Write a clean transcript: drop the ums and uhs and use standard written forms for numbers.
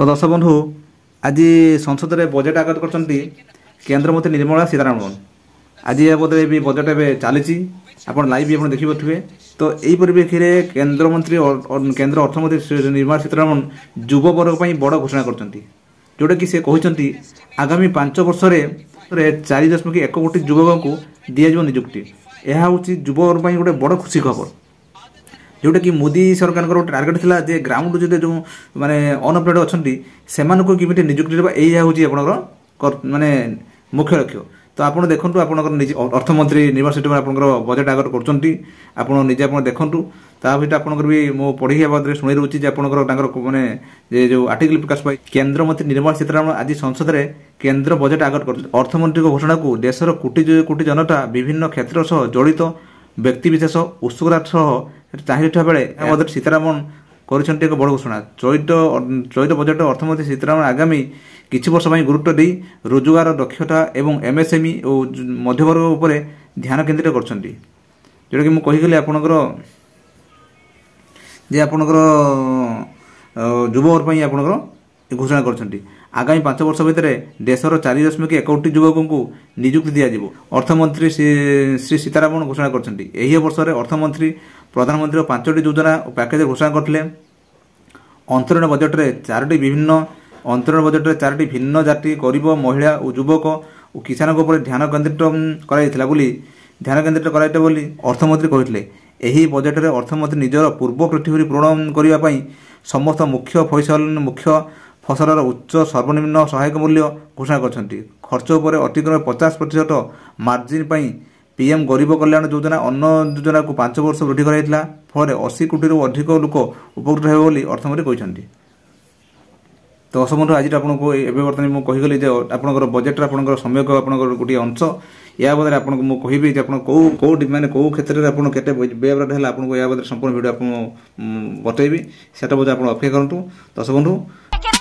तो दर्शक बंधु आज संसद में बजेट आगत कर केन्द्रमंत्री निर्मला सीतारमण आज बोधे भी बजेट एवं चली आप लाइव भी देखिपे। तो यही परिप्रेक्षी में केन्द्रमंत्री केन्द्र अर्थमंत्री निर्मला सीतारमण युव वर्ग बड़ घोषणा कर जोटा कि से कहते आगामी 5 वर्ष 4.1 कोटी युवक को दिज्व निजुक्ति। यह हूँ युव वर्ग गोटे बड़ खुशी खबर जोटा कि मोदी सरकार गोटे टार्गेट थिला जे ग्राउंड जो माने अनएम्प्लॉयड अच्छी से किमिति निजुक्ति देबा यही हूँ आपनकर माने मुख्य लक्ष्य। तो आप देखु आपंकर अर्थमंत्री निर्मला सीतारमण आपंकर बजेट आगत कर निजे आप देखु ता भर आपंकर भी मो पढ़ी बाद शुणी रोचे माने जो आर्टिकल प्रकाश पाई केन्द्र मंत्री निर्मला सीतारमण आज संसद में केन्द्र बजेट आगत कर अर्थमंत्री घोषणा को देशर कोटी कोटी जनता विभिन्न क्षेत्र सह जड़ित व्यक्तिविशेष उत्सुकता सह चाहिए बेले सीतारमण कर बड़ घोषणा चलित बजेट अर्थमंत्री सीतारमण आगामी किछि वर्ष गुरुत्व दे रोजगार दक्षता एवं एमएसएमई और मध्यवर्ग उपर ध्यान केंद्रित कर जोटा कि मुझे आपणकर जे आपणकर युववर्ग आपणकर घोषणा कर आगामी 5 वर्ष भितर देशर 4.1 कोटी युवकों को निजुक्ति दिज्व अर्थमंत्री श्री सीतारमण घोषणा कर वर्ष अर्थमंत्री प्रधानमंत्री 5टी योजना और पैकेज घोषणा करते। अंतरीण बजेट में 4टी विभिन्न अंतरीण बजेट में 4टी भिन्न जाति गरीब महिला और युवक और किसान ध्यान केन्द्रित कर अर्थमंत्री कहते। यही बजेट में अर्थमंत्री निजर पूर्व प्रतिश्रुति पूरण करने समस्त मुख्य फसलर उच्च सर्वनिम्न सहायक मूल्य घोषणा कर खर्च उपर अतिक्रम 50% मार्जिन पीएम गरीब कल्याण योजना अन्न योजना को 5 वर्ष वृद्धि कराइला फल 80 कोटी अधिक लोक उपकृत होगी अर्थमंत्री कहते। तो असमूह आज आपको बर्तमान मुझे कहीगली आपंकर बजेट आपंकर समय को आपंकर गोटे अंश या बदले आपको मुझे कहि कौ माने कौ क्षेत्र में आपते व्यवहार है आपको या बदले संपूर्ण भिडियो आपको बतैबी से आप अपेक्षा करूँ। दर्शक बंधु